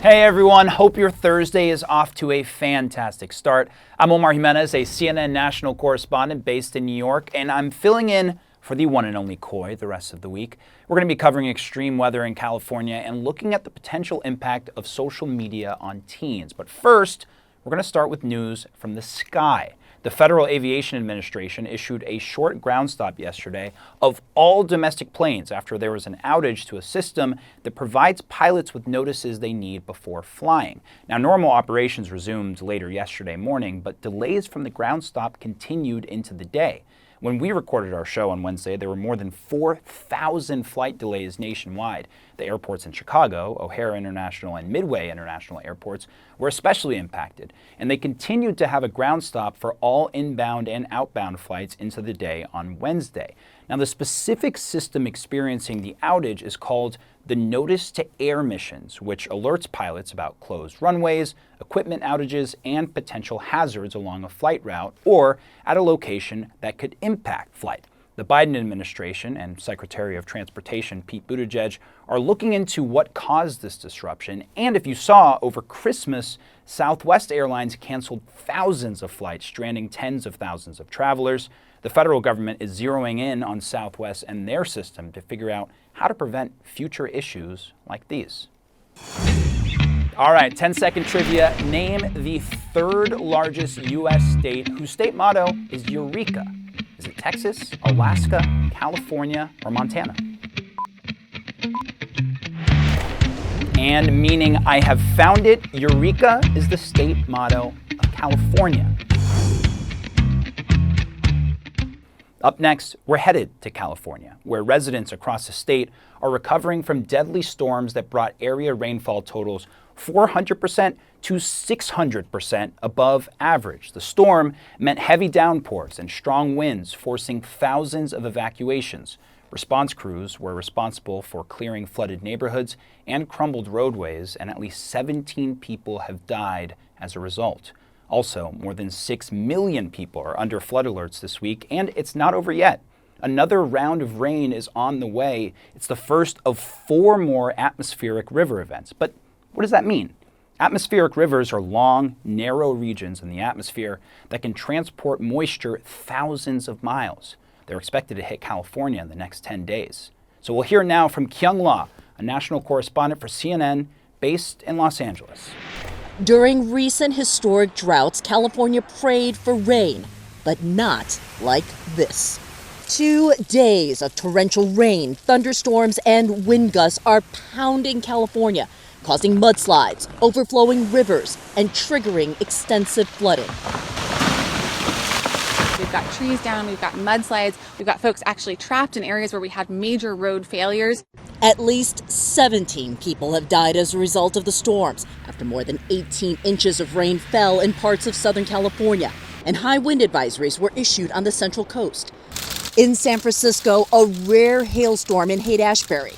Hey everyone, hope your Thursday is off to a fantastic start. I'm Omar Jimenez, a CNN national correspondent based in New York, and I'm filling in for the one and only Coy the rest of the week. We're going to be covering extreme weather in California and looking at the potential impact of social media on teens. But first, we're going to start with news from the sky. The Federal Aviation Administration issued a short ground stop yesterday of all domestic planes after there was an outage to a system that provides pilots with notices they need before flying. Now, normal operations resumed later yesterday morning, but delays from the ground stop continued into the day. When we recorded our show on Wednesday, there were more than 4,000 flight delays nationwide. The airports in Chicago, O'Hare International and Midway International airports were especially impacted, and they continued to have a ground stop for all inbound and outbound flights into the day on Wednesday. Now, the specific system experiencing the outage is called the Notice to Air missions, which alerts pilots about closed runways, equipment outages, and potential hazards along a flight route or at a location that could impact flight. The Biden administration and Secretary of Transportation Pete Buttigieg are looking into what caused this disruption. And if you saw, over Christmas, Southwest Airlines canceled thousands of flights, stranding tens of thousands of travelers. The federal government is zeroing in on Southwest and their system to figure out how to prevent future issues like these. All right, 10-second trivia. Name the third largest U.S. state whose state motto is Eureka. Is it Texas, Alaska, California, or Montana? And meaning I have found it, Eureka is the state motto of California. Up next, we're headed to California, where residents across the state are recovering from deadly storms that brought area rainfall totals 400% to 600% above average. The storm meant heavy downpours and strong winds, forcing thousands of evacuations. Response crews were responsible for clearing flooded neighborhoods and crumbled roadways, and at least 17 people have died as a result. Also, more than 6 million people are under flood alerts this week, and it's not over yet. Another round of rain is on the way. It's the first of 4 more atmospheric river events. But what does that mean? Atmospheric rivers are long, narrow regions in the atmosphere that can transport moisture thousands of miles. They're expected to hit California in the next 10 days. So we'll hear now from Kyung La, a national correspondent for CNN based in Los Angeles. During recent historic droughts, California prayed for rain, but not like this. 2 days of torrential rain, thunderstorms, and wind gusts are pounding California, causing mudslides, overflowing rivers, and triggering extensive flooding. We've got trees down, we've got mudslides, we've got folks actually trapped in areas where we had major road failures. At least 17 people have died as a result of the storms after more than 18 inches of rain fell in parts of Southern California, and high wind advisories were issued on the Central Coast. In San Francisco, a rare hailstorm in Haight-Ashbury.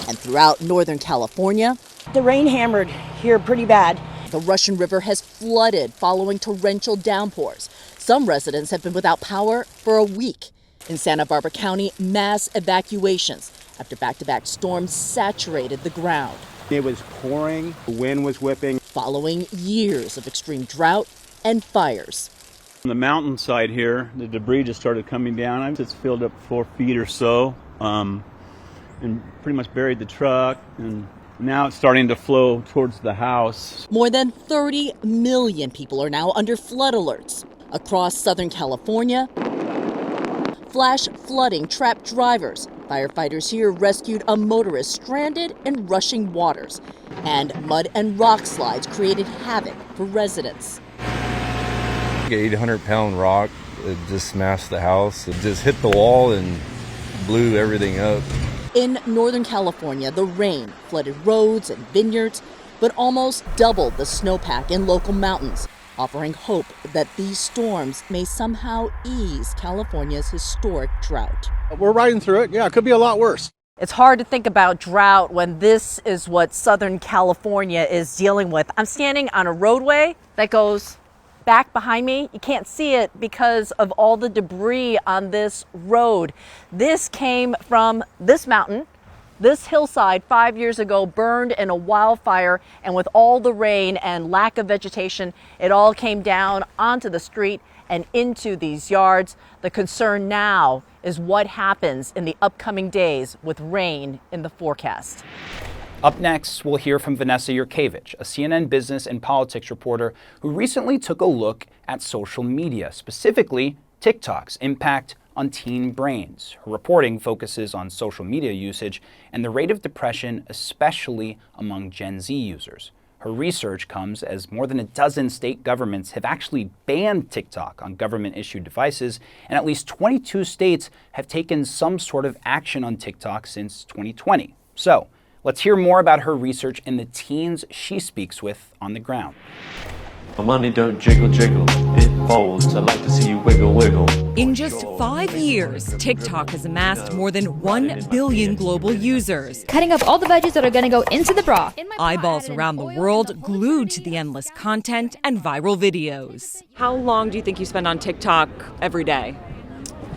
And throughout Northern California, the rain hammered here pretty bad. The Russian River has flooded following torrential downpours. Some residents have been without power for a week. In Santa Barbara County, mass evacuations after back-to-back storms saturated the ground. It was pouring, the wind was whipping. Following years of extreme drought and fires. On the mountainside here, the debris just started coming down. It's filled up 4 feet or so, and pretty much buried the truck, and now it's starting to flow towards the house. More than 30 million people are now under flood alerts. Across Southern California, flash flooding trapped drivers. Firefighters here rescued a motorist stranded in rushing waters. And mud and rock slides created havoc for residents. An 800-pound rock, it just smashed the house. It just hit the wall and blew everything up. In Northern California, the rain flooded roads and vineyards, but almost doubled the snowpack in local mountains, offering hope that these storms may somehow ease California's historic drought. We're riding through it. Yeah, it could be a lot worse. It's hard to think about drought when this is what Southern California is dealing with. I'm standing on a roadway that goes back behind me. You can't see it because of all the debris on this road. This came from this mountain This hillside 5 years ago burned in a wildfire, and with all the rain and lack of vegetation, it all came down onto the street and into these yards. The concern now is what happens in the upcoming days with rain in the forecast. Up next, we'll hear from Vanessa Yurkevich, a CNN business and politics reporter who recently took a look at social media, specifically TikTok's impact on teen brains. Her reporting focuses on social media usage and the rate of depression, especially among Gen Z users. Her research comes as more than a dozen state governments have actually banned TikTok on government-issued devices, and at least 22 states have taken some sort of action on TikTok since 2020. So, let's hear more about her research and the teens she speaks with on the ground. My money don't jiggle jiggle, it folds. I like to see you wiggle wiggle. In just 5 years, TikTok has amassed more than 1 billion global users. Cutting up all the veggies that are going to go into the broth. Eyeballs around the world glued to the endless content and viral videos. How long do you think you spend on TikTok every day?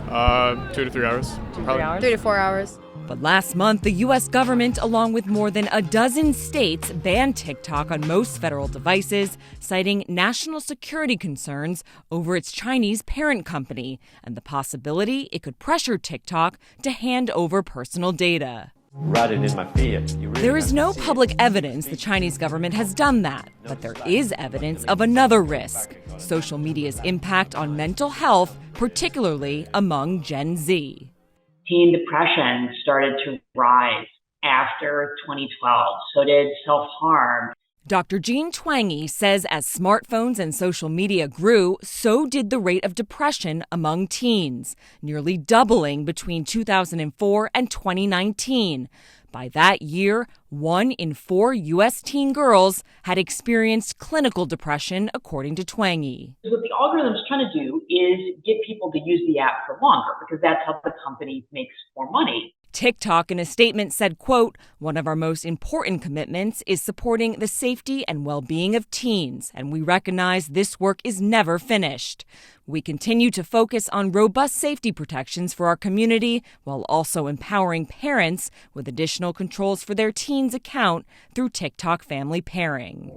2 to 3 hours. 2 to 3 hours? 3 to 4 hours. But last month, the U.S. government, along with more than a dozen states, banned TikTok on most federal devices, citing national security concerns over its Chinese parent company and the possibility it could pressure TikTok to hand over personal data. Riding in my Fiat. There is no public evidence the Chinese government has done that, but there is evidence of another risk: social media's impact on mental health, particularly among Gen Z. Teen depression started to rise after 2012. So did self-harm. Dr. Jean Twangy says as smartphones and social media grew, so did the rate of depression among teens, nearly doubling between 2004 and 2019. By that year, 1 in 4 U.S. teen girls had experienced clinical depression, according to Twangy. What the algorithm's trying to do is get people to use the app for longer, because that's how the company makes more money. TikTok, in a statement, said, quote, "One of our most important commitments is supporting the safety and well-being of teens, and we recognize this work is never finished. We continue to focus on robust safety protections for our community while also empowering parents with additional controls for their teens' account through TikTok family pairing."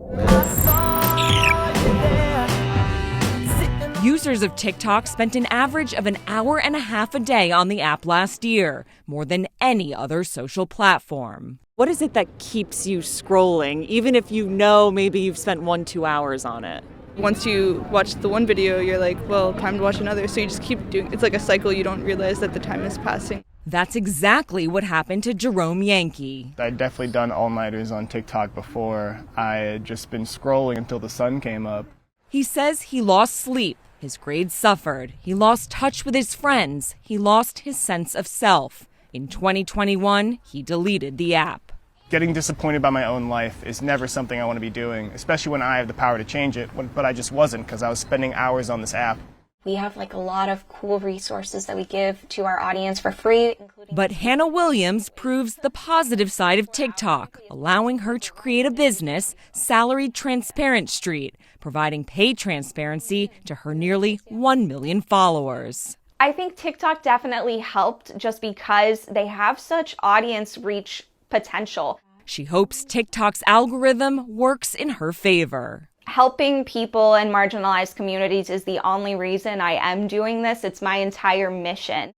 Users of TikTok spent an average of an hour and a half a day on the app last year, more than any other social platform. What is it that keeps you scrolling, even if you know maybe you've spent 1-2 hours on it? Once you watch the one video, you're like, well, time to watch another. So you just keep doing it. It's like a cycle. You don't realize that the time is passing. That's exactly what happened to Jerome Yankee. I'd definitely done all-nighters on TikTok before. I had just been scrolling until the sun came up. He says he lost sleep. His grades suffered. He lost touch with his friends. He lost his sense of self. In 2021, he deleted the app. Getting disappointed by my own life is never something I want to be doing, especially when I have the power to change it, but I just wasn't, because I was spending hours on this app. We have a lot of cool resources that we give to our audience for free. But Hannah Williams proves the positive side of TikTok, allowing her to create a business, Salaried Transparent Street, providing paid transparency to her nearly 1 million followers. I think TikTok definitely helped just because they have such audience reach potential. She hopes TikTok's algorithm works in her favor. Helping people in marginalized communities is the only reason I am doing this. It's my entire mission.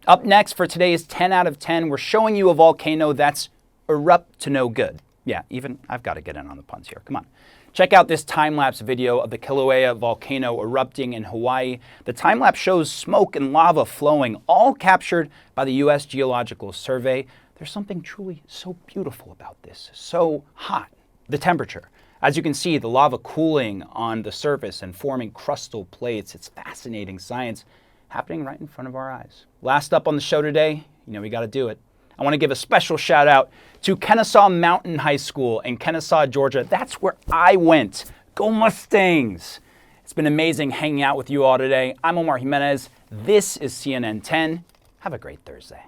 Up next for today's 10 out of 10, we're showing you a volcano that's erupt to no good. Yeah, even I've got to get in on the puns here. Come on. Check out this time-lapse video of the Kilauea volcano erupting in Hawaii. The time-lapse shows smoke and lava flowing, all captured by the U.S. Geological Survey. There's something truly so beautiful about this, so hot. The temperature. As you can see, the lava cooling on the surface and forming crustal plates. It's fascinating science happening right in front of our eyes. Last up on the show today, we got to do it. I want to give a special shout out to Kennesaw Mountain High School in Kennesaw, Georgia. That's where I went. Go Mustangs! It's been amazing hanging out with you all today. I'm Omar Jimenez. This is CNN 10. Have a great Thursday.